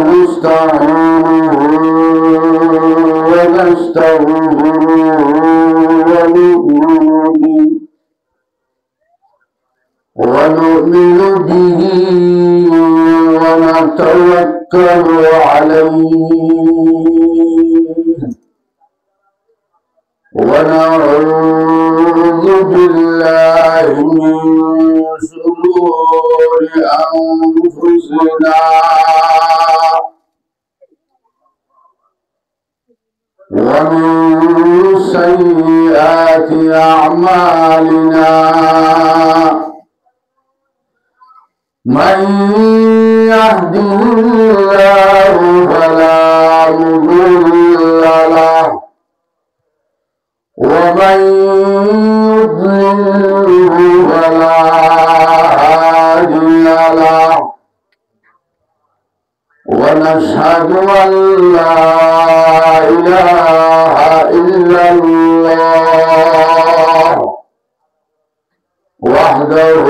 ونستعينه ونستغفره ونؤمن به ونتوكل عليه ونعوذ بالله من شرور أنفسنا ومن سيئات أعمالنا من يهده الله فلا مضل له ومن يضلله فلا هادي له ونشهد أن لا إله إلا الله وحده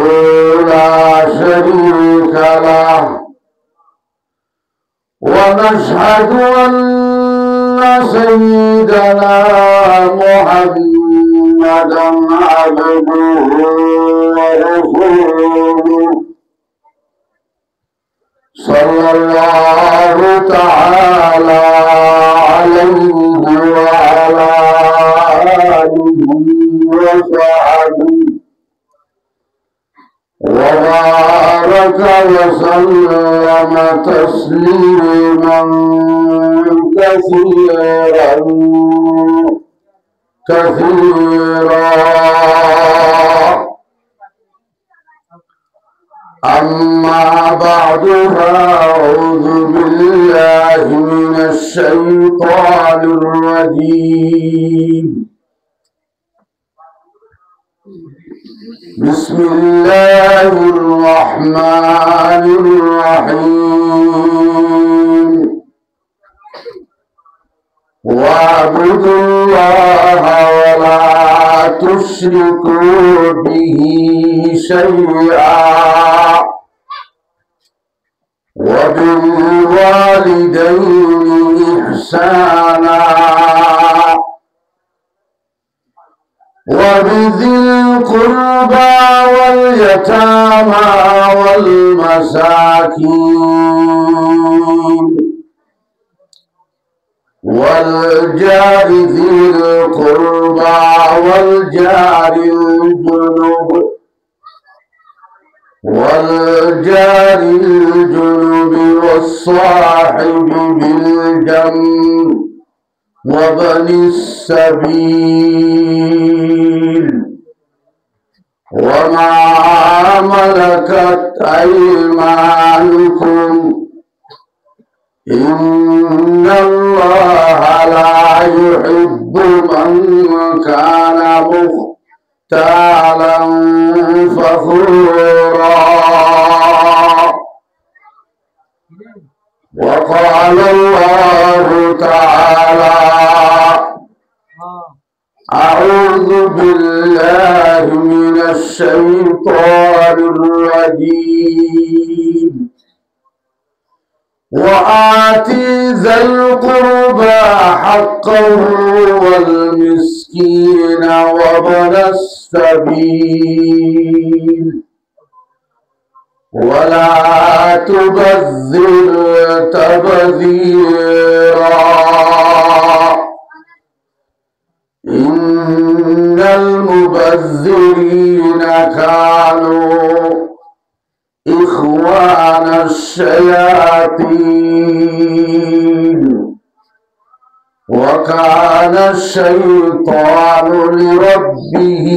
لا شريك له ونشهد أن سيدنا محمدا عبده ورسوله صلى الله تعالى عليه وعلى آله وصحبه وبارك وسلم تسليما كثيرا أما بعد فأعوذ بالله من الشيطان الرجيم بسم الله الرحمن الرحيم واعبدوا الله ولا تشركوا به شيئا وبالوالدين إحسانا وبذي القربى واليتامى والمساكين والجار ذي القربى والجار الجنب والصاحب بالجنب وبن السبيل وما ملكت أيمانكم إن الله لا يحب من كان مختالا فخورا وقال الله تعالى أعوذ بالله من الشيطان الرجيم وآت ذا القربى حقه والمسكين وابن السبيل ولا تبذر تبذيرا إن المبذرين كانوا إخوان الشياطين وكان الشيطان لربه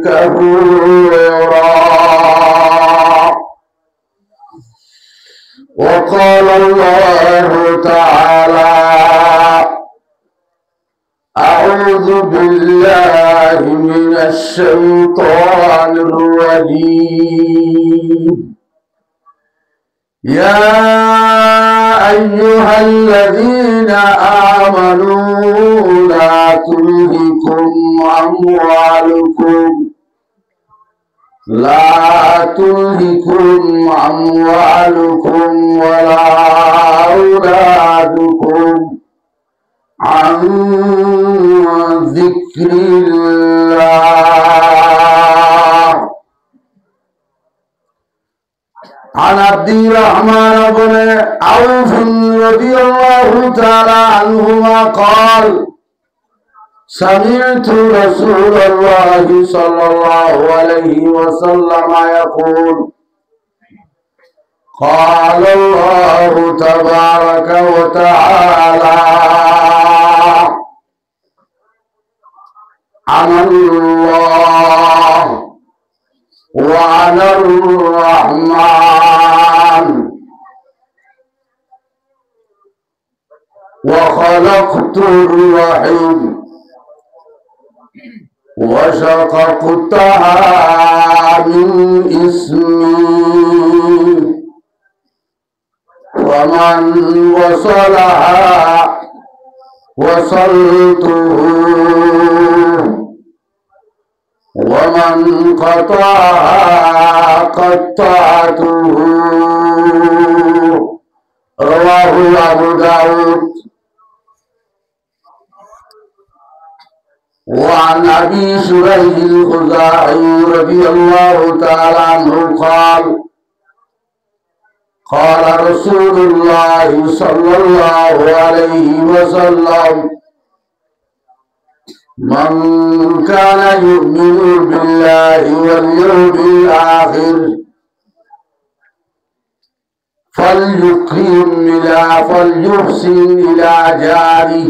كفورا وقال الله تعالى أعوذ بالله من الشيطان الرجيم يا أيها الذين آمنوا لا تلهكم أموالكم ولا الرحمن بن عوف رضي الله تعالى عنهما قال سمعت رسول الله صلى الله عليه وسلم يقول قال الله تبارك وتعالى أنا الله وأنا الرحمن وخلقت الرحم وشققتها من اسمي ومن وصلها وصلته ومن قطعها قطعته رواه أبو داود. وعن أبي شريح الخزاعي رضي الله تعالى عنه قال قال رسول الله صلى الله عليه وسلم من كان يؤمن بالله واليوم الآخر فليحسن إلى جاره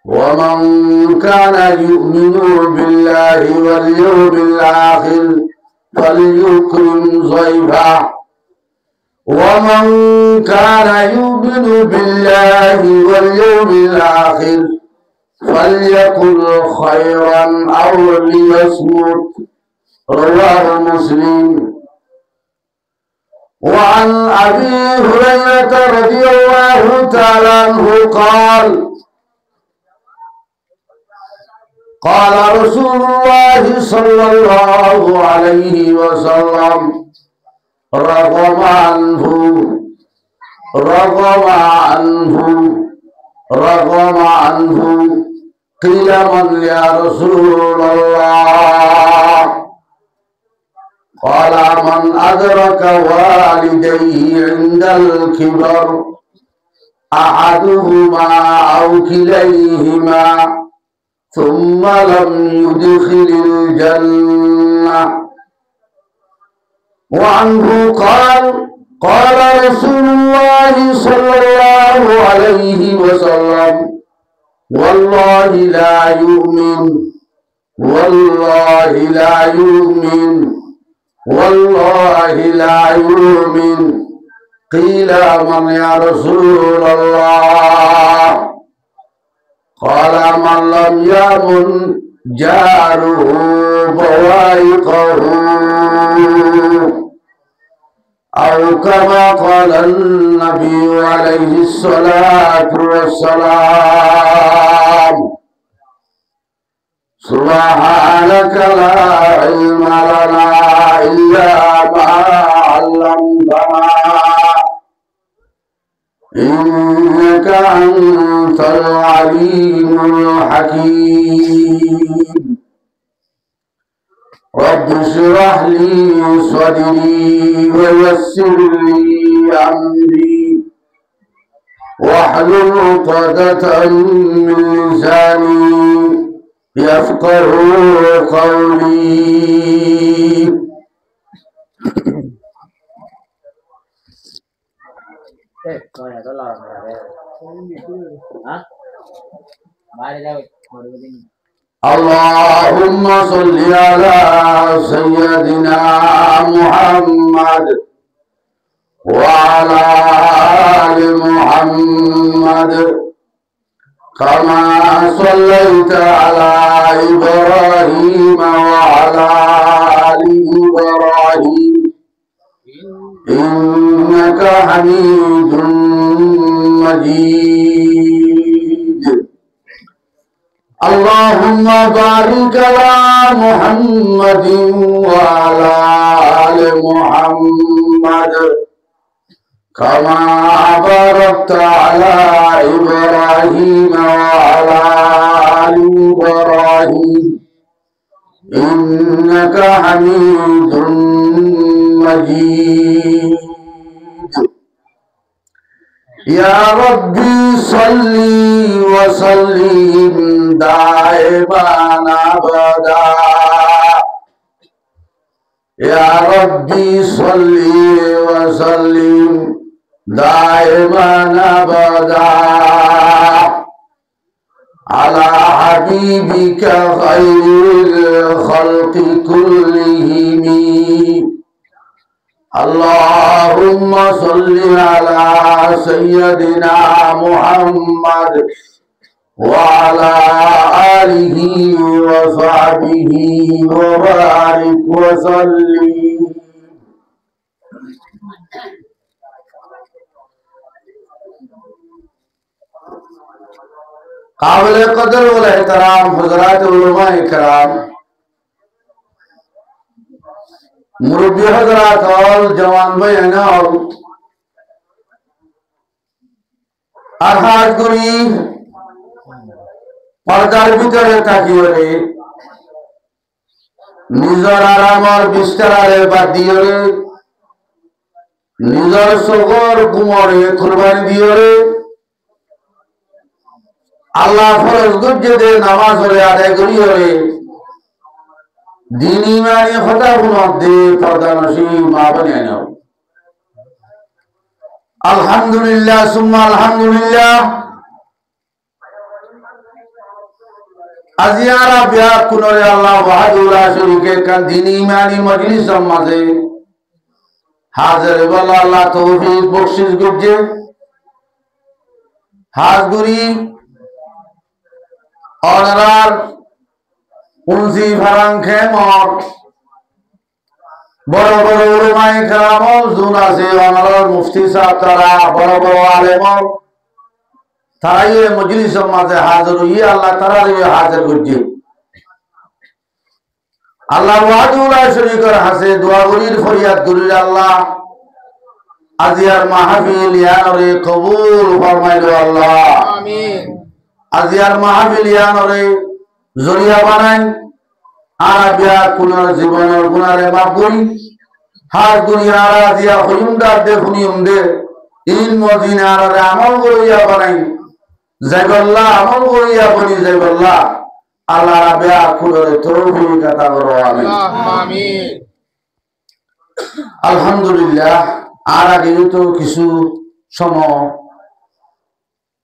ومن كان يؤمن بالله واليوم الآخر فليكرم ضيفه ومن كان يؤمن بالله واليوم الآخر فليقل خيرا أو ليصمت رواه مسلم. وعن أبي هريرة رضي الله تعالى عنه قال قال رسول الله صلى الله عليه وسلم رغم عنه قيل من يا رسول الله قال من أدرك والديه عند الكبر أحدهما أو كليهما ثم لم يدخل الجنة. وعنه قال قال رسول الله صلى الله عليه وسلم والله لا يؤمن قيل من يا رسول الله قال من لم يأمن جاره بوائقه أو كما قال النبي عليه الصلاة والسلام. سبحانك لا علم لنا إلا ما علمتنا إنك أنت العليم الحكيم. رب اشرح لي صدري ويسر لي أمري واحلل عقدة من لساني يفقهوا قولي. اللهم صل على سيدنا محمد وعلى آل محمد كما صليت على إبراهيم وعلى آل إبراهيم إنك حميد مجيد. اللهم بارك على محمد وعلى آل محمد كما باركت على إبراهيم وعلى آل إبراهيم إنك حميد مجيد. يا ربي صل وسلم دائما أبدا يا ربي صل وسلم دائما أبدا على حبيبك خير الخلق كلهم اللهم صل على سيدنا محمد وعلى آله وصحبه وبارك وسلم قابل قدر والاحترام حضرات علماء کرام মুরব্বী হযরত और जवान ভাইয়েরা আহাজ করি পর্দার ভিতরে থাকিওরে নিজর আরামর বিস্তারে বাদিওরে নিজর সগর কুমরে কুরবানি দিওরে আল্লাহ ফরজ গজ্জে দে নামাজ পড়ে আদায় করিওরে দিন ইমানি খোদা গুনাহ দে পর্দা নসিব মা বানিয়ে নাও আলহামদুলিল্লাহ সুম্মা আলহামদুলিল্লাহ আজিয়ারা বিয়া কুনরে আল্লাহ ওয়াহদাহু লা শারীকা কান দিন ইমানি মজলিস মাঝে হাজির বলা আল্লাহ তৌফিক বখশিশ গজ্জে হাজগুরি অনার উনসি ফারাং খেমর বড় বড় উলামায়ে কেরাম জুন আছে অনার মুফতি সাহেব তারা বড় বড় আলেম তারাই মজলিসের মাঝে হাজির হই আল্লাহ তাআলা হাজির করছে আল্লাহ ওয়াহদাহু লা শারীকা হাসে দোয়া করির ফরিয়াদ করির আল্লাহ আজিয়ার মাহফিল ইয়ানরে কবুল ফরমাইলো আল্লাহ আমিন আজিয়ার মাহফিল ইয়ানরে জরিয়া বানাই আর বিয়া কুনার জীবনের গুনারে মাফ করি হার দুনিয়ার আজিয়া হইমদা দেখুনিম দে ইন মদিনার আমল করিয়া বানাই যাইবাল্লাহ আমল করিয়া বনি যাইবাল্লাহ আল্লাহ বিয়া কুনারে তৌফিক আতা করো আমিন আমিন আলহামদুলিল্লাহ আর আগে তো কিছু সময়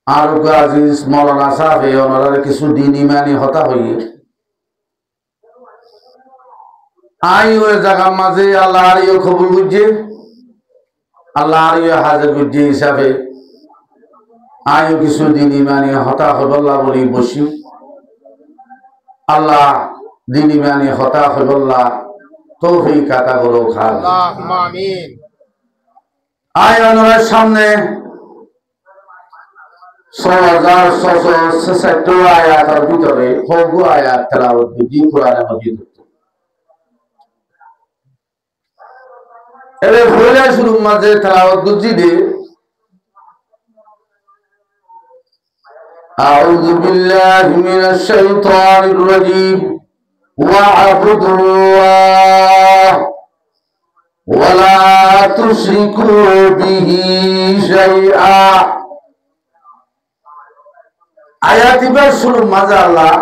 আর আজিজ মৌলানা সাহেব ওনারা কিছু দিন ইমানি হতা হইয়ে আই ওই জায়গার মাঝে আল্লাহ আরিও কবুল বুঝছে আল্লাহ আরিও হাজির বুঝছে হিসাবে আইও কিছু দিন ইমানি হতা হবল্লা বলি বসি আল্লাহ দিন ইমানি হতা হবল্লা তৌফিক আতা করো খাল আল্লাহুম্মা আমিন আই ওনার সামনে ৬,৬৬৬ আয়াতের ভিতরে হগু আয়াত তেলাওয়াত বিধি কোরআনে মাজিদ এর ফলে শুরু মাঝে তেলাওয়াত বুঝি দে আউযু বিল্লাহি মিনাশ শাইতানির রাজীম ওয়া'বুদুল্লাহ ওয়া লা তুশরিকু বিহি শাইআ আয়াতিবার শুরু মাঝে আল্লাহ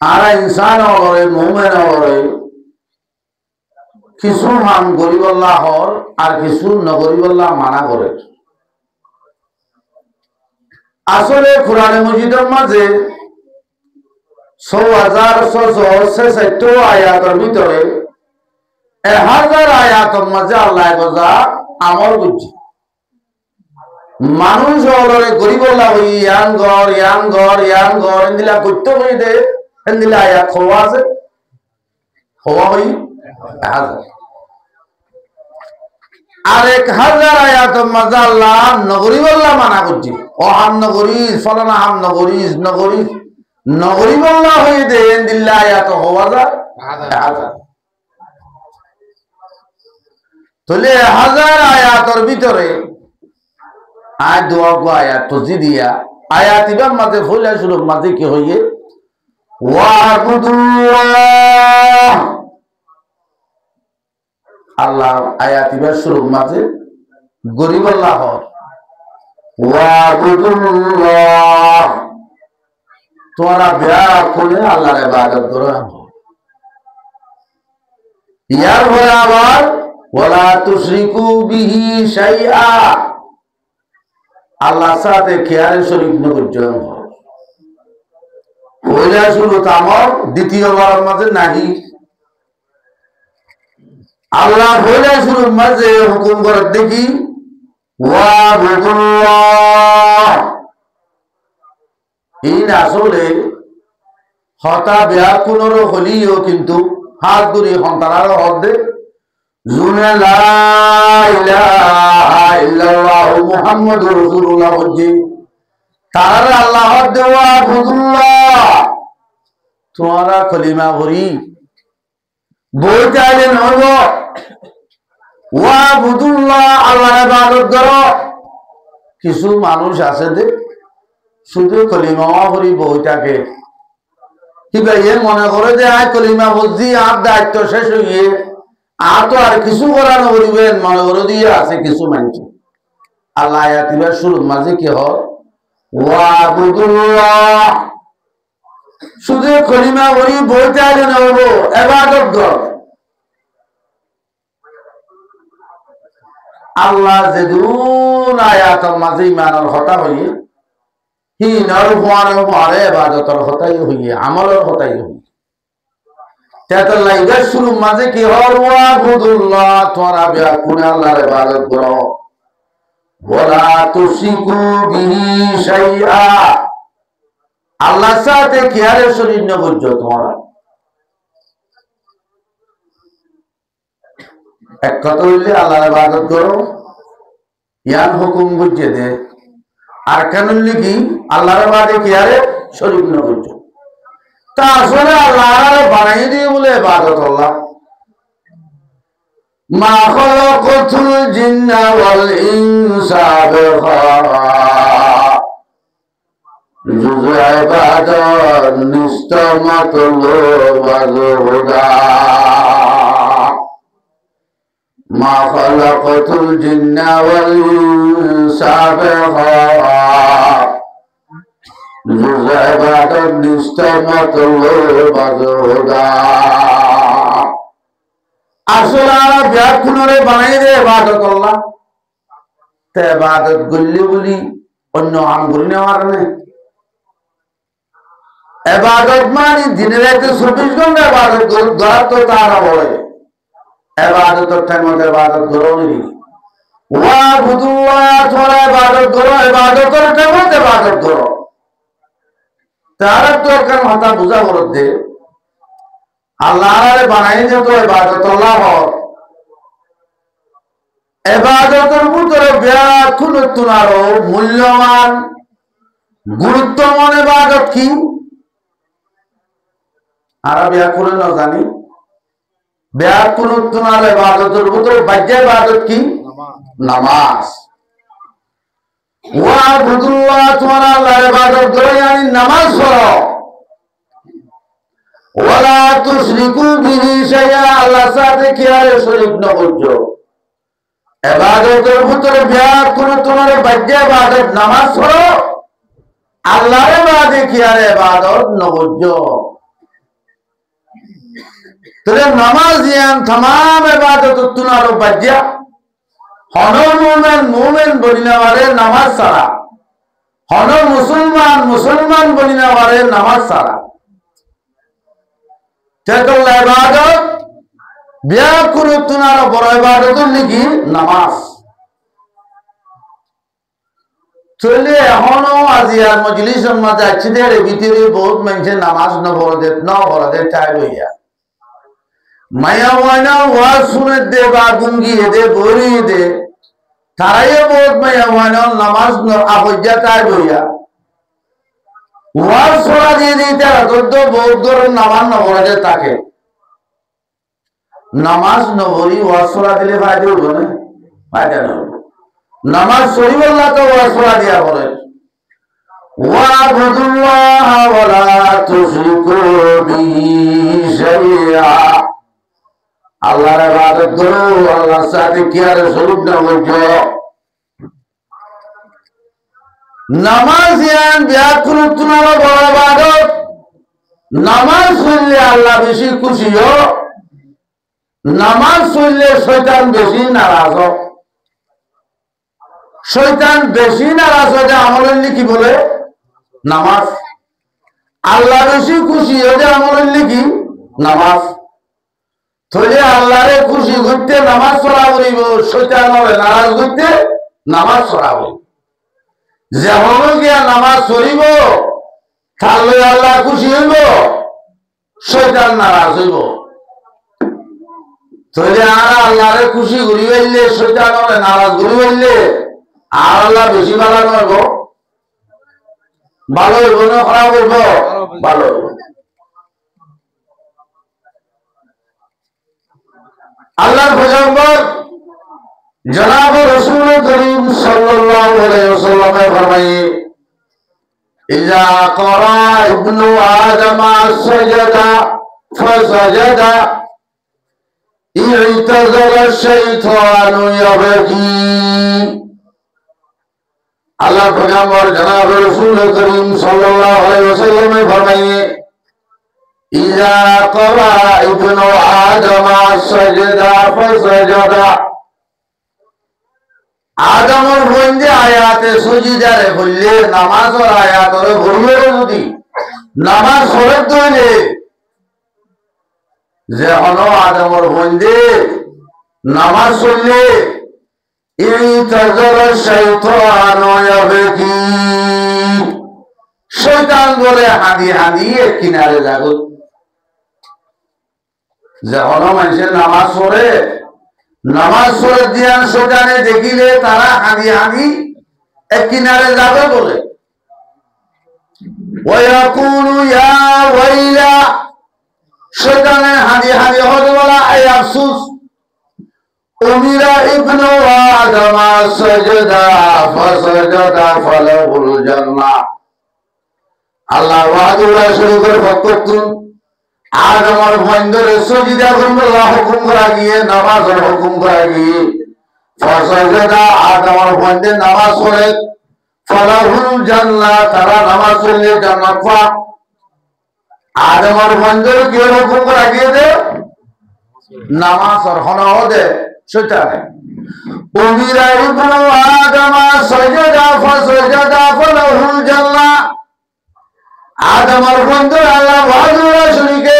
আর ইনসান হরে মুমিন হরে কিছু হাম গরিবল্লাহ হর আর কিছু নগরিবল্লাহ মানা করে আসলে কোরআনে মজিদের মাঝে ৬,৬৬৬ আয়াতের ভিতরে ১,০০০ আয়াতের মাঝে আল্লাহ গজা আমল বুঝছে মানুষ হলরে গরিব হই ইয়াং ঘর এন্দিলা করতে হই দে এন্দিলা আয়া খোয়া আছে খোয়া হই ১,০০০ আর ১,০০০ আয়াত মাঝে আল্লাহ নগরী বল্লা মানা করছি ও হাম নগরীজ ফলানা হাম নগরী বল্লা হই দে এন্দিলা আয়াত হওয়া যায় ১,০০০ তাহলে ১,০০০ আয়াতের ভিতরে আয় দোয়া গো আয়াত তজি দিয়া আয়াত ইবার মাঝে ফইলা শুরু মাঝে কি হইয়ে ওয়া'বুদুল্লাহ আল্লাহ আয়াত ইবার শুরু মাঝে গরিব আল্লাহ ওয়াবুদুল্লাহ তোমরা ব্যাকুলে আল্লাহর ইবাদত করো ইয়ার পরে আবার ওয়ালা তুশরিকু বিহি শাইআ আল্লাহর সাথে খেয়ালে শরীক ন করছো পয়লা শুরু তামর দ্বিতীয়বার মাঝে নাহি আল্লাহ পয়লা শুরুর মাঝে হুকুম করে দেখি ওয়াবুদুল্লাহ ইন আসলে হতা ব্যাকুলর হলিও কিন্তু হাত ধরে সন্তানার হদে জুনে লা ইলাহা ইল্লাল্লাহ মুহাম্মাদুর রাসূলুল্লাহ বলছি তারা আল্লাহ দেওয়া বুদুল্লাহ তোমরা কলিমা ভরি বই চাইলে নব ওয়া বুদুল্লাহ আল্লাহর ইবাদত করো কিছু মানুষ আছে যে শুধু কলিমা ভরি বইটাকে কিবা এ মনে করে যে আয় কলিমা বলছি আর দায়িত্ব শেষ হয়ে আর তো আর কিছু করানো করিবেন মনে করে দিয়ে আছে কিছু মানুষ আল্লাহ আয়াতিবার শুরুর মাঝে কি হয় ওয়াবুদুল্লাহ শুধু কলিমা বলি বইটা নেব ইবাদত কর আল্লাহ যেদুন আয়াতের মাঝে ইমানের কথা হইয়ে হিনর হুয়ানের হুয়ারে ইবাদতের কথাই হইয়ে আমলের কথাই হইয়ে তেতাল্লাহ ইবার শুরুর মাঝে কি হয় ওয়াবুদুল্লাহ তোমরা ব্যাকুলে আল্লাহর ইবাদত করো ওয়ালা তুশরিকু বিহি শাইআ আল্লাহর সাথে খেয়ালে শরীক ন করছো তোমরা এক কথা হইলে আল্লাহর ইবাদত করো ইয়ান হুকুম বুঝে দে আর কেন কি আল্লাহর ইবাদতে খেয়ালে শরীক ন করছো তা আসলে আল্লাহর বানাই দিয়ে বলে ইবাদত আল্লাহ মা খালাকাতুল জিন্না ওয়াল ইনসা জুজু ইবাদত নিস্তমাতুল্লাহ ওয়াজুদা মা খালাকাতুল জিন্না ওয়াল ইনসা জুজু ইবাদত নিস্তমাতুল্লাহ ওয়াজুদা আসলে ব্যাকুলরে বানাই দে ইবাদত আল্লাহ তে ইবাদত গল্লি বলি অন্য আঙ্গুল নেওয়ার নেই ইবাদত মানে দিনে রাতে 24 ঘন্টা ইবাদত করা তো তারা বলে ইবাদতের টাইমে ইবাদত করো নি ওয়াবুদুল্লাহ তোমরা ইবাদত করো ইবাদতের টাইমে ইবাদত করো তারা তো কেন কথা বুঝা বলদ দে আল্লাহরে বানাই দে তো ইবাদত আল্লাহ ইবাদতের ভিতরে ব্যাকুল তুনারো মূল্যবান গুরুত্বপূর্ণ ইবাদত কি আর ব্যাকুল না জানি ব্যাকুল তুনার ইবাদতের ভিতরে বাহ্য ইবাদত কি নামাজ ওয়াবুদুল্লাহ তোমরা আল্লাহর ইবাদত করো yani নামাজ পড়ো ওয়ালা তুশরিকু বিহি শাইআ আল্লাহর সাথে খেয়ালে শরীক ন করছো ইবাদতের ভিতরে ব্যাকুল তোমার বাহ্য ইবাদত নামাজ পড়ো আল্লাহর ইবাদতে খেয়ালে ইবাদত ন করছো তোরে নামাজ ইয়ান तमाम ইবাদত তোমার বাহ্য হন মুমিন বলিনা পারে নামাজ ছাড়া হন মুসলমান বলিনা পারে নামাজ ছাড়া তেতল ইবাদত ব্যাকুল তোমার বড় ইবাদত লিখি নামাজ চলে এখনো আজিয়ার মজলিসের মাঝে আছিদের ভিতরে বহুত মানুষের নামাজ ন পড়ে টাইম হইয়া মায়া ওয়ানা ওয়াজ শুনে দে বা গুঙ্গিয়ে দে বলিয়ে দে তারাই বহুত মায়া ওয়ানা নামাজ ন আবজ্জা টাইম হইয়া ওয়াজ ছড়া দিয়ে দিতে তো বহুত ধরনের নামাজ ন পড়ে তাকে নামাজ ন পড়ি ওয়াজ ছড়া দিলে ফায়দা হইব না ফায়দা না নামাজ শরীফ আল্লাহ তো ওয়াজ ছড়া দিয়া বলে ওয়াবুদুল্লাহ ওয়ালা তুশরিকু বিহি শাইআ আল্লাহর ইবাদত করো আল্লাহর সাথে খেয়ালে শরীক না করছো নামাজ ইয়ান ব্যাকুলতুনার বড় ইবাদত নামাজ পড়লে আল্লাহ বেশি খুশি হয় নামাজ পড়লে শয়তান বেশি নারাজ হয় শয়তান বেশি নারাজ হয় আমলের কি বলে নামাজ আল্লাহ বেশি খুশি হয় আমলের কি নামাজ তাহলে আল্লাহরে খুশি করতে নামাজ পড়া বলিব শয়তান হবে নারাজ করতে নামাজ পড়া বলিব যেমন গিয়া নামাজ পড়িব তাহলে আল্লাহ খুশি হইব শয়তান নারাজ হইব তাহলে আর আল্লাহরে খুশি করি হইলে শয়তান হবে নারাজ করি হইলে আর আল্লাহ বেশি ভালো নইব ভালো হইব না খারাপ হইব ভালো হইব আল্লাহর পয়গম্বর জনাব রাসূল করিম সাল্লাল্লাহু আলাইহি ওয়াসাল্লাম ফরমায়ে ইজা ক্বারা ইবনু আদম সাজাদা ফাসাজাদা ইতাযালা শাইতানু ইয়াবকি আল্লাহর পয়গম্বর জনাব রাসূল করিম সাল্লাল্লাহু আলাইহি ওয়াসাল্লাম ফরমায়ে ইজা ক্বারা ইবনু আদম সাজাদা ফাসাজাদা আদমর বন্ধে আয়াতে সুজিদারে বললে নামাজের আয়াতরে বললে যদি নামাজ ফরজ হইলে যে হলো আদমর বন্ধে নামাজ পড়লে এই তাজর শয়তান হবে কি শয়তান বলে হাঁদি হাঁদি কিনারে যাগো যে হলো মানুষের নামাজ পড়ে নামাজ পড়ে দিয়ান শয়তানে দেখিলে তারা হাঁদি হাঁদি এক কিনারে যাবে বলে ওয়াকুলু ইয়া ওয়াইলা শয়তানে হাঁদি হাঁদি হতে বলা এই আফসোস উমিরা ইবনু আদম সাজদা ফাসাজাদা ফালাহুল জান্নাহ আল্লাহ ওয়াদুল্লাহ শরীফের ফকতুন আদমর বন্ধরে সজিদা করল্লাহ হুকুম করা গিয়ে নামাজের হুকুম করা গিয়ে ফাসাজাদা আদমর বন্ধে নামাজ পড়ে ফালাহুল জান্নাহ তারা নামাজ পড়লে জান্নাত পায় আদমর বন্ধরে কি হুকুম করা গিয়ে দে নামাজের হনাও দে শয়তানে উমিরা ইবনু আদম সাজদা ফাসাজাদা ফালাহুল জান্নাহ আদমর বন্ধু আল্লাহ ওয়াজুরা শরীকে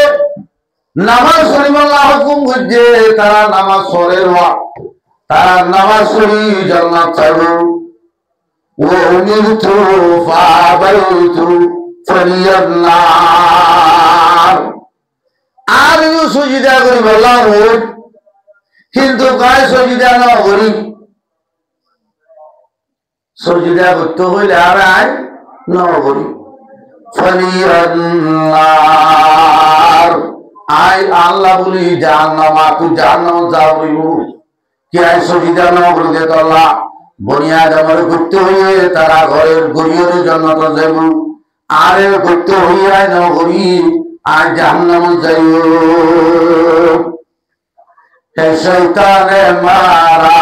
নামাজ পড়িব আল্লাহ হুকুম করছে তারা নামাজ পড়ে তারা নামাজ পড়ি জান্নাত চাইব ওয়া উমিরতু ফাবাইতু ফালিয়ান্নার আর ইউ সুজদা করিব আল্লাহ কিন্তু গায়ে সুজদা না করি সুজদা করতে হইলে আর আয় না করি আই আল্লাহ বলি জাহান্নাম তু জাহান্নাম যাবইব কি আই সজিদা না বলতে তো আল্লাহ বুনিয়াদ আমার করতে হইয়ে তারা ঘরের গরিয়ের জন্য তো যাইব আরে করতে হইয়ে আই না করি আর জাহান্নাম যাইব হে শয়তানে মারা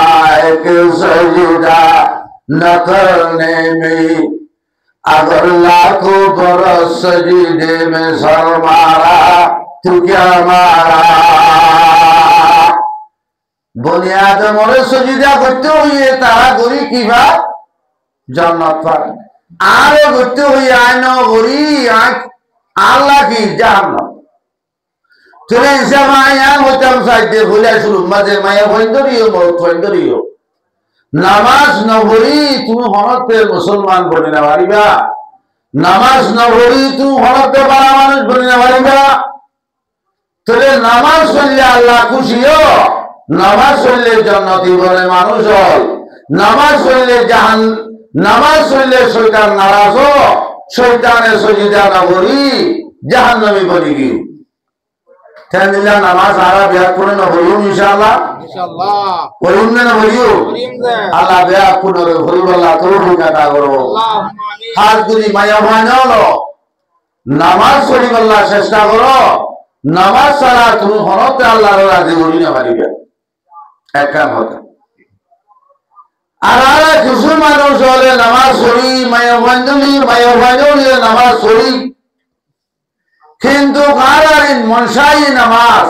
এক সজিদা न करने में अगर लाखों बरस सजीदे में सर मारा तू क्या मारा बुनियाद मोरे सजीदा करते हुए तारा गोरी की बात जन्नत पर आरे करते हुए आनो गोरी आल्लाह की जन्नत तुरे जमाया होतम साइडे भूले शुरू मजे माया बंदरियो बहुत बंदरियो নামাজ নবরি তুমি হনতে মুসলমান বনি না পারিবা নামাজ নবরি তুমি হনতে পারা মানুষ বনি না পারিবা তাহলে নামাজ পড়লে আল্লাহ খুশি হো নামাজ পড়লে জান্নাতি বলে মানুষ হল নামাজ পড়লে নামাজ পড়লে শয়তান নারাজ হো শয়তানের সজিদা না করি জাহান্নামী বনি কি তাহলে নামাজ আরা ব্যাক করে না হইও ইনশাআল্লাহ ইনশাআল্লাহ করিম না হইও আল্লাহ ব্যাক করে হইব আল্লাহ তৌফিক আতা করো আল্লাহুম্মা আমিন হাত দুনি মায়া বানালো নামাজ পড়ি আল্লাহ চেষ্টা করো নামাজ ছাড়া তুমি হরতে আল্লাহর রাজি হই না পারিবে এক কাম হতো আর কিছু মানুষ হলে নামাজ পড়ি মায়ের নামাজ পড়ি কিন্তু মনসাই নামাজ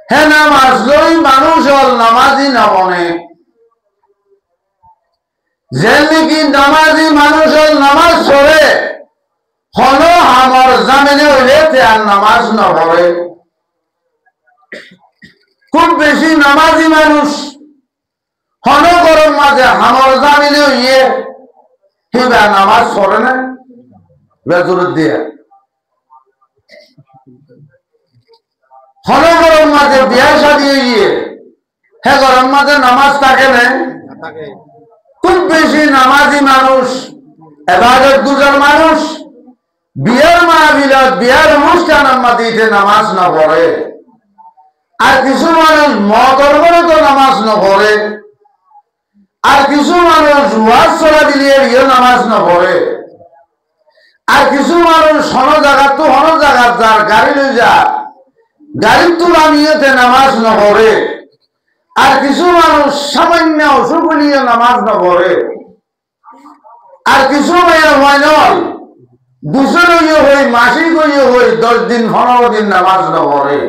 হ্যাঁ নামাজ লই মানুষ হল নামাজি না বনে যে নাকি নামাজি মানুষ হল নামাজ পড়ে হলো আমার জামিনে হইলে আর নামাজ না পড়ে খুব বেশি নামাজি মানুষ হলো গরম মাঝে আমার জামিনে হইয়ে কিবা নামাজ পড়ে না বেজুরত দিয়ে হলো গরম মাঝে বিয়া শাদী হইয়ে হ্যাঁ গরম মাঝে নামাজ থাকে না খুব বেশি নামাজি মানুষ ইবাদত গুজার মানুষ বিয়ার মাহফিলত বিয়ার অনুষ্ঠান দিতে নামাজ না পড়ে আর কিছু মানুষ মদর করে তো নামাজ না পড়ে আর কিছু মানুষ ওয়াজ চলা দিলে নামাজ না পড়ে আর কিছু মানুষ হন জায়গা যার গাড়ি লই যা গাড়ির তুলা নিয়েতে নামাজ না পড়ে আর কিছু মানুষ সামান্য অসুখ নিয়ে নামাজ না পড়ে আর কিছু মেয়ের মাইনল দুশো হই মাসিক হই 10 দিন 15 দিন নামাজ না পড়ে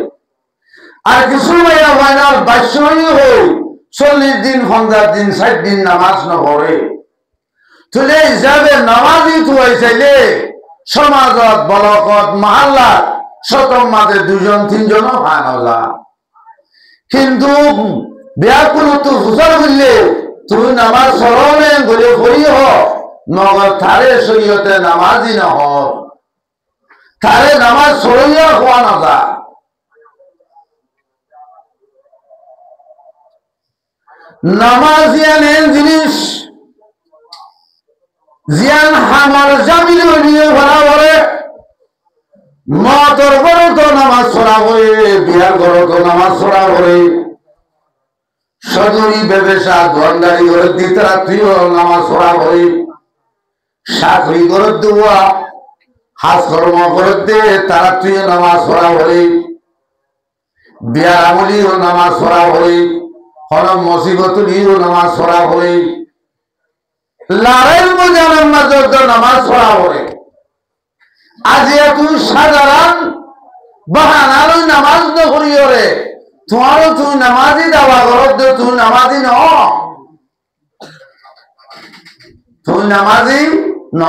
আর কিছু মেয়ের মাইনল 22 হই 40 দিন 50 দিন 60 দিন নামাজ না পড়ে তুলে হিসাবে নামাজই তুই চাইলে সমাজত বলকত মহল্লাত শতম মাঝে 2-3 জন ভাঙলা কিন্তু ব্যাকুল তো হুজুর বললে তুই নামাজ সরলে বলে পড়ি হ নগর থারে শরীয়তে নামাজি না হ থারে নামাজ সরইয়া হওয়া না যা নামাজ ইয়ান জিনিস জিয়ান হামার জামিল হইয়ে ভরা ভরে মতর বড় তো নামাজ পড়া করে বিয়ার বড় তো নামাজ পড়া করে সদরি ব্যবসা দোয়ানদারি করে দিতে রাত্রিও নামাজ পড়া করে চাকরি করে দেওয়া হাত কর্ম করে দে তারা তুই নামাজ পড়া করে বিয়ার আমলিও নামাজ পড়া করে হরম মুসিবতুলিও নামাজ পড়া করে লড়াই মজা নামাজ পড়া করে আজ তুই সাধারণ বাহানার নামাজ ন করিও রে তোমারও তুই নামাজি দাবা করত তুই নামাজি ন তুই নামাজি ন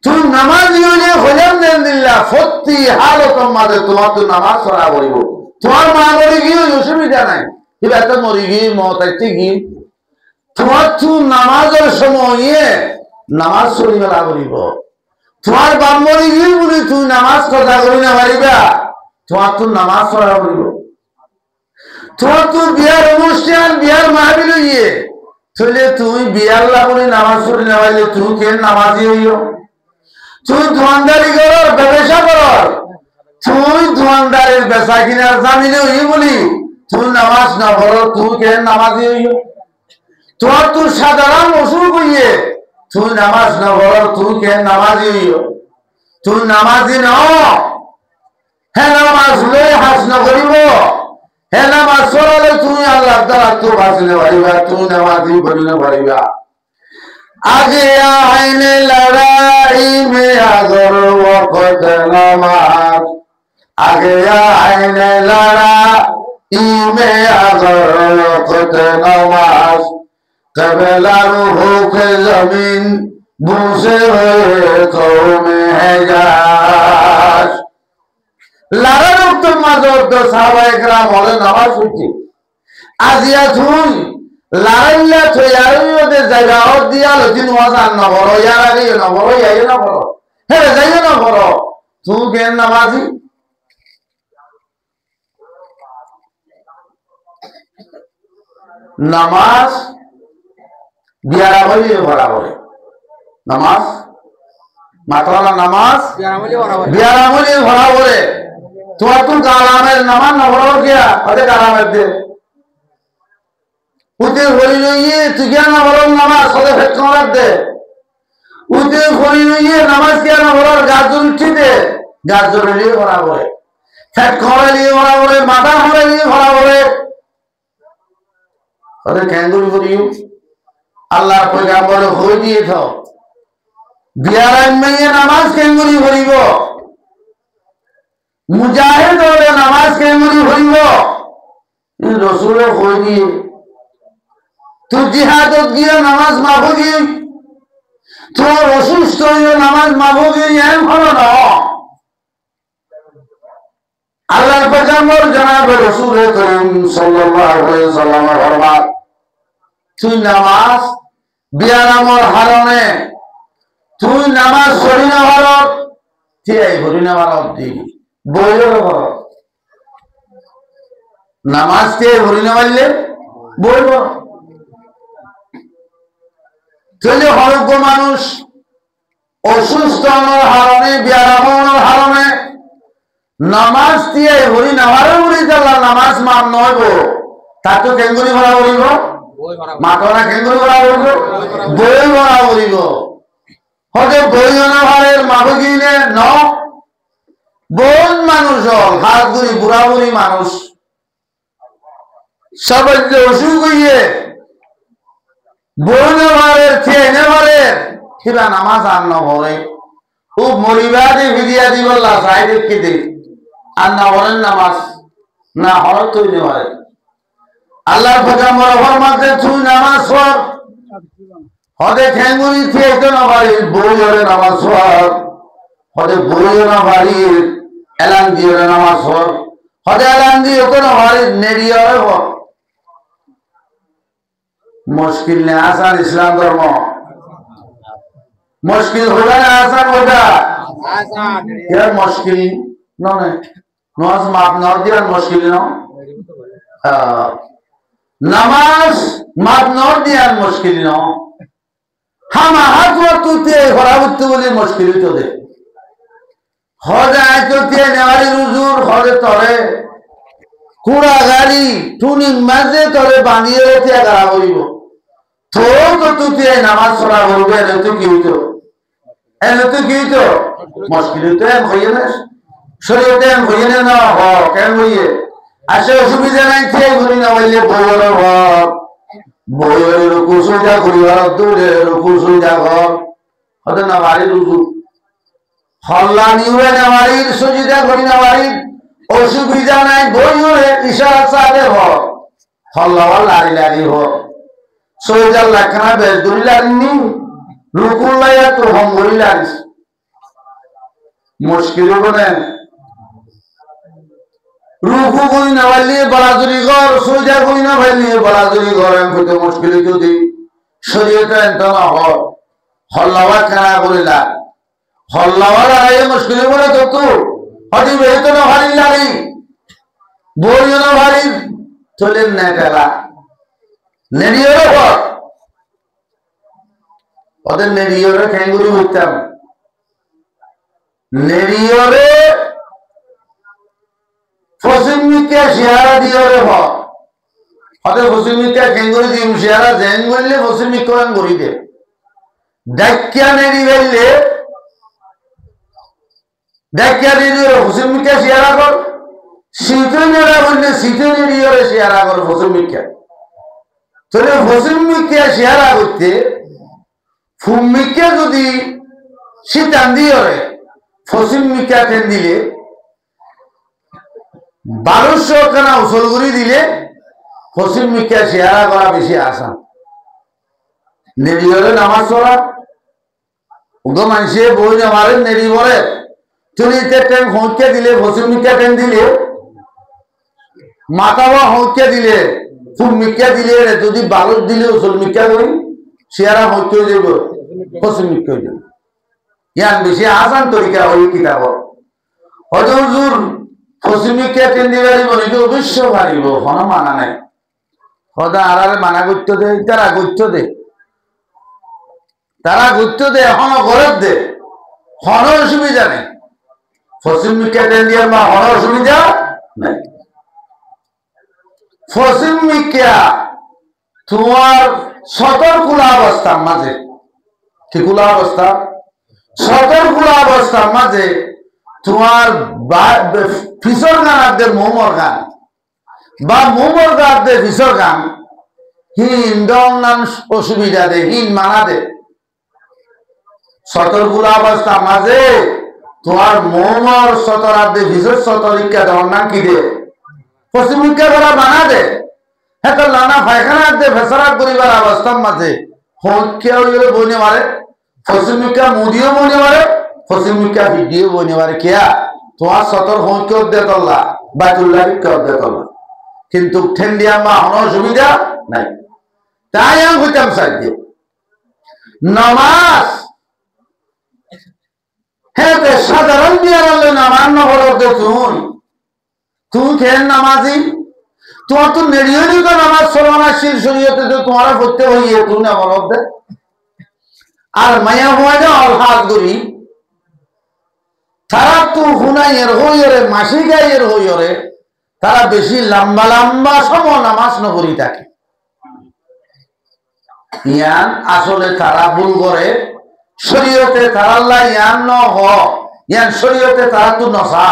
তুই নামাজি হইলে হইলাম দেন দিল্লা সত্যি হালতর মাঝে তোমার তো নামাজ পড়া করিব তোমার মা মরি গিয়ে অসুবিধা নাই কিবা একটা মরি গিয়ে মতাইতে গিয়ে তোমার তুই নামাজের সময় নামাজ পড়ি মেলা করিব তোমার বাপ মরি গিয়ে বলি তুই নামাজ কথা করি না পারিবা তোমার তো নামাজ পড়া করিব তোমার তো বিয়ার অনুষ্ঠান বিয়ার মাহফিল হইয়ে চলে তুই বিয়ার লাগনি নামাজ পড়ি না পাইলে তুই কেন নামাজি হইও তুই দোয়ানদারি কর ব্যবসা কর তুই দোয়ানদারির বেচা কিনার জামিনে হই বলি তুই নামাজ না পড়ো তুই কেন নামাজি হইও তোমার তুই সাধারণ অসুখ হইয়ে তুই নামাজ না পড়ো তুই কেন নামাজি হইও তুই নামাজি ন হ্যাঁ নামাজ লই হাস না করিব হে নামাজ পড়ালে তুমি আল্লাহ তাআলা তো বাঁচলে পারিবা তুমি নামাজি বললে পারিবা আগে আইনে লড়াই মে আগর ওয়াক্ত নামাজ আগে আইনে লড়াই মে আগর ওয়াক্ত নামাজ কবলার হোকে জমিন বুসে হয়ে কৌমে হেজাজ লড়ার উত্তর মাজর তো সাহাবায়ে কেরাম হলে নামাজ পড়ছি আজিয়া তুই লাইলা থইয়ারইওদের জায়গা ওর দিয়া লতিন ওয়াজান না বড় ইয়ার আগে না বড় ইয়াই না বড় হে যাইও না বড় তুই কেন নামাজি নামাজ বিয়ারা বলি বরাবর নামাজ মাত্রালা নামাজ বিয়ারা বলি বরাবর তোমার তুই কালামের নামাজ না বরাবর কিয়া আরে কালামের দে উতে হরি লইয়ে তুই কেন বলন নামাজ সদে ফেট করার দে উতে হরি লইয়ে নামাজ কেন বলার গাজর উঠি দে গাজর লিয়ে বরাবর ফেট করা লিয়ে বরাবর মাথা হরে লিয়ে বরাবর ওদের ক্যাঙ্গুরি করিও আল্লাহর পয়গাম্বর হয়ে দিয়ে থাও বিয়ার আইন নামাজ ক্যাঙ্গুরি করিব মুজাহিদ হলে নামাজ কেমনি হইব রসুলে হয়ে দিয়ে তুই জিহাদত গিয়ে নামাজ মাফুগি তোর অসুস্থ হইলে নামাজ মাফুগি এম হলো না আল্লাহর পয়গম্বর জনাবে রাসূল করিম সাল্লাল্লাহু আলাইহি ওয়াসাল্লাম ফরমান তুই নামাজ বিয়ারামর হারনে তুই নামাজ পড়ি না ভারত তুই পড়ি না ভারত দি বইলের ভারত নামাজ কে পড়ি না বললে বলব চলে হরজ্ঞ মানুষ অসুস্থ হওয়ার হারনে বিয়ারামর হারনে নামাজ দিয়ে হরি নামারে উড়ি দিলা নামাজ মান নয়ব তাতো কেঙ্গুরি ভরা উড়িব মাতনা কেঙ্গুরি ভরা উড়িব বই ভরা উড়িব হতে বই অনাভারের মাভগিনে ন বোন মানুষ হাত গুড়ি বুড়া বুড়ি মানুষ সবাই যে অসুখ হইয়ে বই নেভারের খেয়ে নেভারের কিবা নামাজ আর ন ভরে খুব মরিবাদে ভিডিয়া দিবল্লা সাইডে কেটে আর না বলেন নামাজ না হল তৈরি হয় আল্লাহর পয়গম্বর ফরমাতে তুই নামাজ পড় হদে ঠ্যাঙ্গুরি থেকে তো না পারি বই হলে নামাজ পড় হদে বই না পারি এলান দিয়ে নামাজ পড় হদে এলান দিয়ে তো না পারি নেড়িয়ে পড় মুশকিল নে আসান ইসলাম ধর্ম মুশকিল হবে না আসান ওটা আসান এর মুশকিল নয় নামাজ মাপ না দিয়ার মুশকিল না নামাজ মাপ না দিয়ার মুশকিল না হামা হাত তুতে হরাবুত বলি মুশকিল তো দে হজে আইতে নেওয়ারি রুজুর হজে তরে কুড়া গাড়ি টুনি মাঝে তরে বাঁধিয়ে রেখে গাড়া করিব তো তো তুতে নামাজ পড়া করবে এনে তো কি হইতো মুশকিল তো এম হইয়ে না শরীয়তে এম হইয়ে না হ কেন হইয়ে আসে অসুবিধা নাই খেয়ে ঘুরি না বললে বইয়ের হক বইয়ের রুকু সুজা করি হক দূরে রুকু সুজা হক হতে না বাড়ির রুকু হল্লা নিউরে না বাড়ির সুজিদা করি না বাড়ির অসুবিধা নাই বইয়ের ইশারা চালে হক হল্লা লারি লারি হক সুজা লাখানা বেশ দূরি লারিনি রুকুল লাইয়া তো হম ঘুরি লারিস মুশকিল বলেন রুকু করি না পারলে বলাজুরি ঘর সোজা করি না পারলে বলাজুরি ঘর আমি করতে মুশকিল যদি শরীয়তে এত না হয় হল্লাওয়া খানা করিলা হল্লাওয়া লড়াইয়ে মুশকিল বলে তো তু হদি বেহত না ভারী লাড়ি বইও না ভারী চলেন না টেলা নেড়িয়েরও ঘর ওদের নেড়িয়েরে ঠ্যাঙ্গুরি হইতাম নেড়িয়েরে ফসিমিকে শেয়ারা দিয়ে রে হতে ফসিমিকে কেঙ্গুরি দিম শেয়ারা জেন বললে ফসিমিক কোরআন করি দে ডাকিয়া নেড়ি বললে ডাকিয়া নেড়ি ফসিমিকে শেয়ারা কর শীতে নেড়া বললে শীতে নেড়ি ওরে শেয়ারা কর ফসিমিকে তাহলে ফসিমিকে শেয়ারা করতে ফুমিকে যদি শীতান দিয়ে ওরে ফসিমিকা টেন দিলে 1200 খানা উসল করে দিলে ফসিল মিকা শেয়ারা করা বেশি আসান নেড়িয়ে নামাজ পড়া ওগো মানুষে বই নামারে নেড়ি বলে চুরিতে টাইম হোঁকে দিলে ফসিল মিকা টাইম দিলে মাথাবা হোঁকে দিলে ফুল মিকা দিলে যদি 12 দিলে উসল মিকা করি শেয়ারা হোঁকে হয়ে যাব ফসিল মিকা হয়ে যাবে ইয়ান বেশি আসান তরিকা ওই কিতাব হয়তো হুজুর ফসিমিকে টেন্দি পারিব নাকি অবশ্য পারিব কোনো মানা নাই সদা আড়ালে মানা করতে দে তারা করতে দে এখনো ঘরের দে হন অসুবিধা নেই ফসিমিকে টেন্দিয়ার মা হন অসুবিধা নাই ফসিমিকা তোমার সতর্কুলা অবস্থার মাঝে ঠিকুলা অবস্থা সতর্কুলা অবস্থার মাঝে তোমার ফিসর গান আপদের মোমর গান বা মোমর গান আপদের ফিসর গান হিন দন অসুবিধা দে হিন মানা দে সতর্গুলা অবস্থা মাঝে তোমার মৌমর সতরাতে ভিজর সতরিকা দেওয়ার নাম কি দে পশ্চিমুখা করা বানা দে হ্যাঁ লানা পায়খানা দে ফেসরাত করিবার অবস্থার মাঝে হইয়া হইলে বইনে মারে পশ্চিমুখা মুদিও বইনে মারে পশ্চিমুখা ভিডিও বইনে মারে কেয়া তোমার সতর হইকে দে তল্লা বাতুল্লাহ দে তল্লা কিন্তু ঠেন্ডিয়া মা হন সুবিধা নাই তাই আমি হইতাম সাইডে নামাজ হ্যাঁ সাধারণ বিয়ার নামাজ নহরতে তুই খেয়ে নামাজি তোমার তো নেড়িয়ে তো নামাজ সরমানা শির শরীয়তে তো তোমার পড়তে হইয়ে তুই না বলতে আর মায়া হওয়া যা অলহাত করি তারা তো হুনাইয়ের হইরে মাসি গাইয়ের হইরে তারা বেশি লম্বা লম্বা সময় নামাজ নকরি থাকে ইয়ান আসলে তারা ভুল করে শরীয়তে তারাল্লাহ ইয়ান ন হ ইয়ান শরীয়তে তারা তো নসা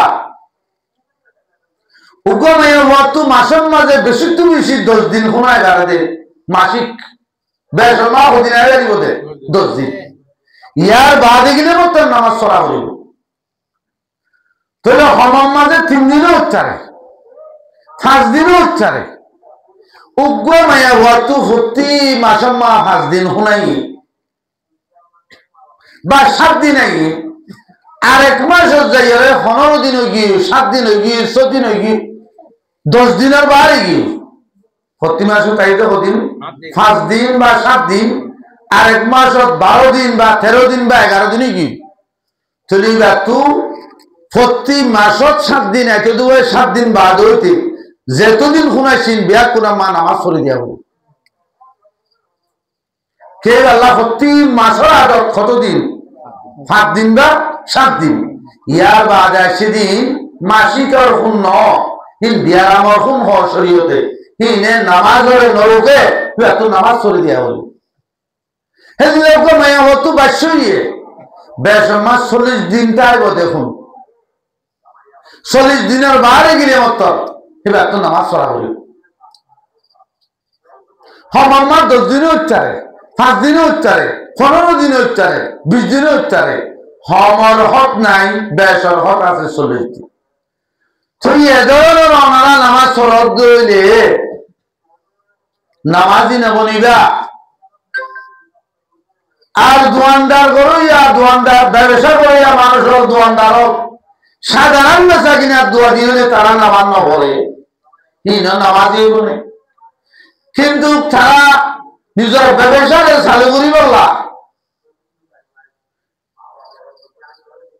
উগমে হতো মাসের মাঝে বেশি তো বেশি 10 দিন শোনায় গাড়ে মাসিক বেশ মা হদিন আগে দিবতে 10 দিন ইয়ার বাদে গেলে মতো নামাজ পড়া করিব তাহলে হমার মাঝে 3 দিনও উচ্চারে 5 দিনও উচ্চারে উগমে হতো প্রতি মাসের মা 5 দিন শোনাই বা 7 দিন আই আর এক মাস যাই 15 দিন হয়ে গিয়ে 7 দিন হয়ে গিয়ে 6 দিন হয়ে গিয়ে 10 দিনের বাড়ি গিয়ে প্রতি মাসে তাইতে কদিন 5 দিন বা 7 দিন আর এক মাস 12 দিন বা 13 দিন বা 11 দিনই কি চলি বা তু প্রতি মাসত 7 দিন একে দুই 7 দিন বাদ হইতে যেতদিন শুনাইছিন বিয়া কোনা মা নামাজ পড়ে দিয়া বলি কে আল্লাহ প্রতি মাসের আদত কতদিন 5 দিন বা 7 দিন ইয়ার বাদ সেদিন মাসিক আর শূন্য হিন বিয়ার আমার শুন হওয়ার শরীয়তে হিনে নামাজের নরকে এত নামাজ পড়ে দিয়া বলি হেদিন মায়া হতো বাস্যইয়ে বেশ মাস 40 দিনটা আইব দেখুন 40 দিনের বারে গেলে মত এবার এত নামাজ পড়া বলি হমার 10 দিনে উচ্চারে 5 দিনে উচ্চারে 15 দিনে উচ্চারে 20 দিনে উচ্চারে হমর হক নাই বেশর হক আছে 40 দিন তুই এদের রঙারা নামাজ সরদ দইলে নামাজি নেব নিবা আর দোয়ানদার করো ইয়া দোয়ানদার ব্যবসা করিয়া মানুষের দোয়ানদার সাধারণ বেচা কিনা দোয়া দিয়ে তারা নামাজ না পড়ে নামাজি বলে কিন্তু তারা নিজের ব্যবসাকে চালু করি বললা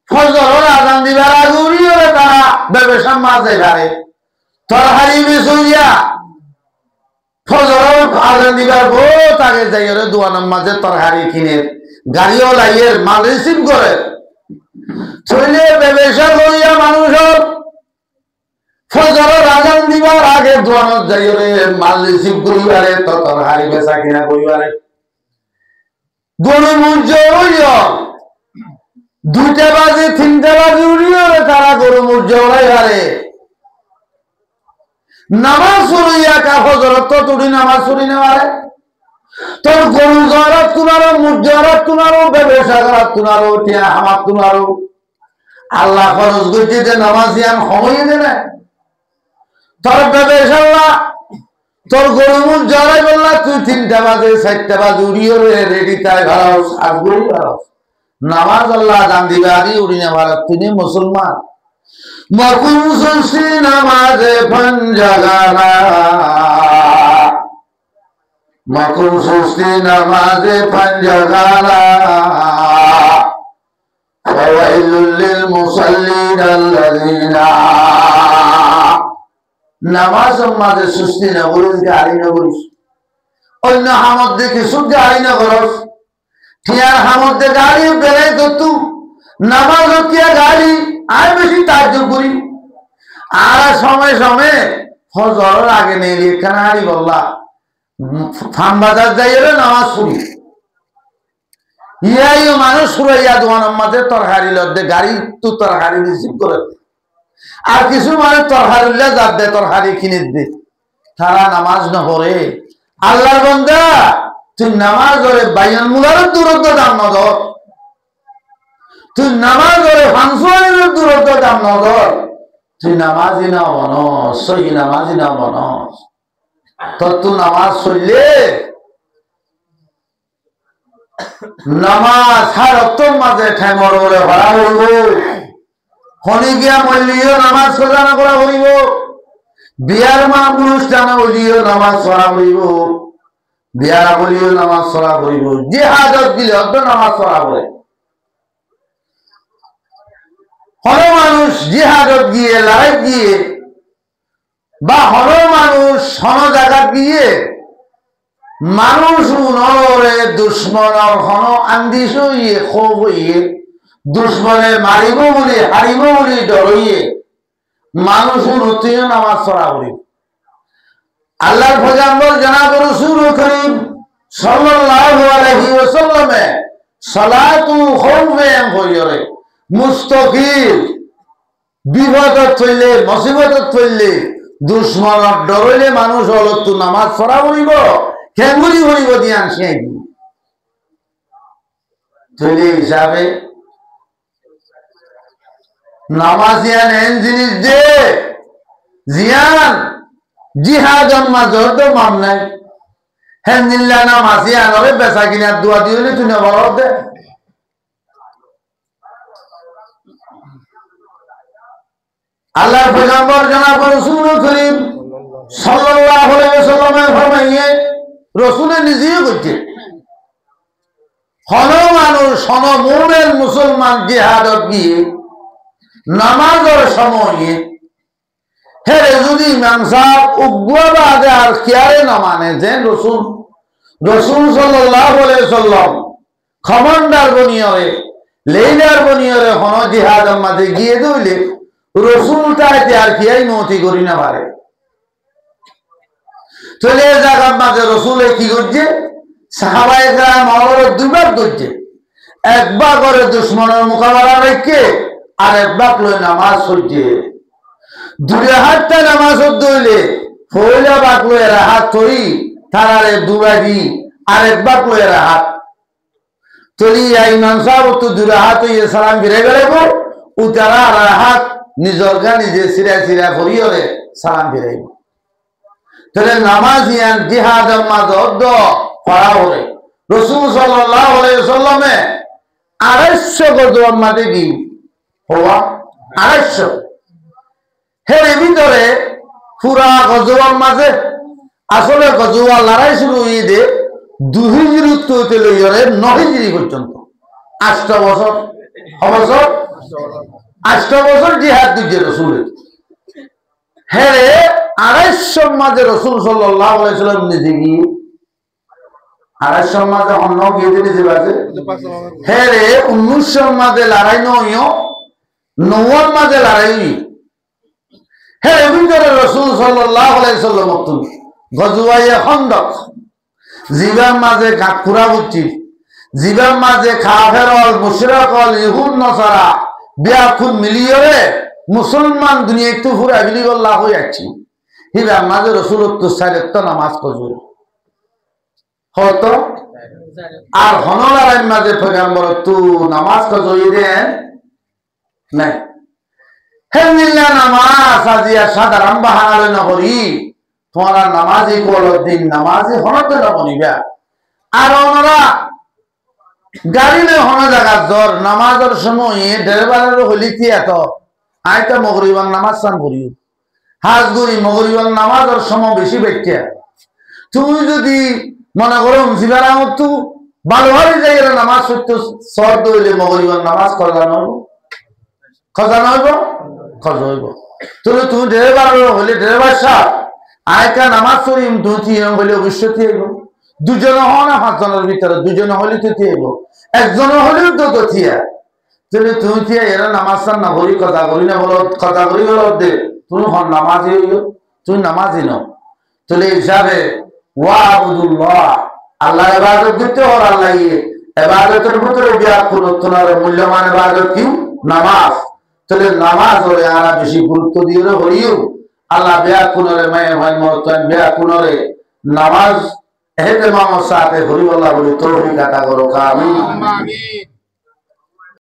ফজর আজান দিবার আগুরিও তারা ব্যবসা মাঝে ঘাড়ে তরহারি বেসইয়া ফজর আজান দিবার গো তাকে যাই দোয়ানের মাঝে তরহারি কিনে গাড়িও লাইয়ের মাল রিসিভ করে চলে ব্যবসা করিয়া মানুষের ফজর আজান দিবার আগে দোয়ানত যাই মাল রিসিভ করিবারে তরহারি বেচা কিনা করিবারে গরু মূর্য হইয়া 2টা বাজে 3টা বাজে উড়িয়ে তারা গরু মূর্য হারে নামাজ পড়িয়া কা ফজরত তো তুই নামাজ পড়ি নেওয়ারে তোর গরু জরাত কুনারো মুজরাত কুনারো ব্যবসা করাত কুনারো টিয়া হামাত কুনারো আল্লাহ ফরজ কইতে যে নামাজিয়ান সময় দে না তোর ব্যবসা আল্লাহ তোর গরু মুজ জরাই বললা তুই 3টা বাজে 4টা বাজে উড়িয়ে রেডি তাই ঘরাও সাজগুড়ি ঘরাও নামাজ আল্লাহ দান দিবারি উড়িনে ভারত তিনি মুসলমান মকুম সুসি নামাজে পঞ্জাগানা মকুম সুসি নামাজে পঞ্জাগানা ফাওয়াইলুল লিল মুসাল্লিন আল্লাযিনা নামাজ মাঝে সুস্তি না বলিস গাড়ি না বলিস অন্য হামদ দেখে শুদ্ধ গাড়ি না করস ঠিয়ার হামদে গাড়ি বেড়াই করতু নামাজ হতিয়া গাড়ি আর বেশি তাজ্জুব করি আর সময় সময় ফজরের আগে নেই এখানে হারি বললা ফার্ম বাজার যাই নামাজ পড়ি ইয়াই মানুষ সুরাইয়া দোয়ানের মাঝে তরকারি লদ্দে গাড়ি তো তরকারি রিসিভ করে আর কিছু মানুষ তরকারি যার দে তরকারি কিনে দে তারা নামাজ না পড়ে আল্লাহর বান্দা তুই নামাজ ওরে বাইয়ান মুলার দূরত্ব দাম নজর, তুই নামাজ ওরে ফাংশনের দূরত্ব দাম নজর, তুই নামাজি না মনস, সহি নামাজি না মনস, তোর তুই নামাজ চললে নামাজ হার অত্তর মাঝে ঠাই মরবরে ভরা হইব, খনি গিয়া মল্লিও নামাজ প্রদান করা হইব, বিয়ার মা অনুষ্ঠান হইলিও নামাজ পড়া হইব, বিয়ার বলিও নামাজ পড়া হইব, যে হাজত দিলে অর্ধ নামাজ পড়া করে। হল মানুষ জিহাদত গিয়ে লড়াই গিয়ে বা হল মানুষ হন জায়গা গিয়ে মানুষ নরে দুশ্মনের হন আন্দিস হইয়ে ক্ষোভ হইয়ে দুশ্মনে মারিব বলে হারিব বলে ডরইয়ে মানুষ নতুন নামাজ পড়া করি। আল্লাহর পয়গম্বর জনাব রাসূল করিম সাল্লাল্লাহু আলাইহি ওয়াসাল্লামে সালাতু খাউফেন হইরে মুস্তাকিল বিপদত চললে মুসিবতত চললে দুশ্মনত ডরলে মানুষ হল তো নামাজ পড়া করিব কেঙ্গুলি করিব দিয়ান সিয়াই দি চলে হিসাবে নামাজিয়ান এন জিনিস দে জিয়ান জিহাদ মাঝর তো মাম নাই হেন দিল্লা নামাজিয়ান হবে বেচা কিনা দোয়া দিলে তুই না বড় দে আল্লাহর পয়গম্বর জনাব রাসূল করিম সাল্লাল্লাহু আলাইহি ওয়াসাল্লাম ফরমাইয়ে রাসূলে নিজেই কইছে হন মানুষ হন মুমিন মুসলমান জিহাদত গিয়ে নামাজের সময়ে হেরে যদি ইমাম সাহেব উগ্রবাদে আর কিয়ারে না মানে যে রাসূল সাল্লাল্লাহু আলাইহি ওয়াসাল্লাম খবরদার বনিয়রে লেইলার বনিয়রে হন জিহাদের মাঝে গিয়ে দইলে রসুল তাইতে আর কি এই নতি করি না পারে চলে জায়গার মাঝে রসুলে কি করছে সাহাবায়ে কেরাম আমাদের দুইবার করছে একবার করে দুশ্মনের মোকাবেলা রেখে আর একবার লই নামাজ পড়ছে দুই হাতটা নামাজ দইলে ফইলা বাক লই হাত ধরি তারারে দুবাজি আর একবার লই হাত চলি ইমাম সাহেব তো দুই হাত হইয়ে সালাম ফিরে গেলে উতারা আর হাত নিজর গা নিজে সিরা সিরা করিয়রে সালাম ফিরাইব তাহলে নামাজিয়ান জিহাদ মাঝ পড়া হরে রাসূল সাল্লাল্লাহু আলাইহি ওয়াসাল্লামে 250 গজওয়ার মাঝে কি হওয়া 250 এর ভিতরে পুরা গজওয়ার মাঝে আসলে গজওয়া লড়াই শুরু হয়ে দে 2 হিজরি হতে লইরে 9 হিজরি পর্যন্ত 8 বছর অবসর 8 বছর জিহাদ দিচ্ছে রসুলের হেরে 250 মাঝে রসুল সাল্লাল্লাহু আলাইহি ওয়াসাল্লাম নিজে গিয়ে 250 মাঝে অন্য গিয়ে নিজে বাজে হেরে 1900 মাঝে লড়াই নইও 90 মাঝে লড়াই হেরে ভিতরে রসুল সাল্লাল্লাহু আলাইহি ওয়াসাল্লাম গজওয়ায়ে খন্দক জিবার মাঝে কাকুরা বুঝছি জিবার মাঝে কাফের অল মুশরিক অল ইহুদ নসারা বিয়াকুন মিলিয়রে মুসলমান দুনিয়া একটু পুরা বিলি আল্লাহ হয়ে যাচ্ছি হিবা মাঝে রসুলত্ব সাইরেত নামাজ কজুর হতো আর হনলার মাঝে পয়গম্বর তু নামাজ কজুই দেন নাই হেমিল্লা নামাজ আজিয়া সাধারণ বাহানালে নকরি তোমার নামাজি কল দিন নামাজি হনতে না বনিবা আর ওনারা গাড়ি নে হন জায়গা জ্বর নামাজের সময় ড্রাইভারের হলিতি এত আইতা মগরিবান নামাজ সান করি হাজ গরি মগরিবান নামাজের সময় বেশি ব্যাখ্যা তুমি যদি মনে করো জিবারামত তু ভালোভাবে যাই নামাজ সত্য সর দইলে মগরিবান নামাজ খজানো হইব খজ হইব তুমি ড্রাইভার হলে ড্রাইভার সাহেব আইতা নামাজ পড়িম দুটি বলে অবশ্যই হইব দুজন হও না 5 জনের ভিতরে দুজন হলে তো থিয়েব একজন হলেও তো থিয়া তাহলে তুমি থিয়া এরা নামাজ সান না করি কথা করি না বলো কথা করি বলো দে তুমি হন নামাজি হইও তুমি নামাজি নাও তাহলে হিসাবে ওয়াবুদুল্লাহ আল্লাহ ইবাদত দিতে হর আল্লাহ ইবাদতের ভিতরে ব্যাকুলতার মূল্যবান ইবাদত কি নামাজ তাহলে নামাজ ওরে আরা বেশি গুরুত্ব দিয়ে হরিও আল্লাহ ব্যাকুলরে মায়ে হয় মরতান ব্যাকুলরে নামাজ এহেতে মামর সাথে হরিবল্লাহ বলি তৌফিক আতা করো আমিন। আমিন।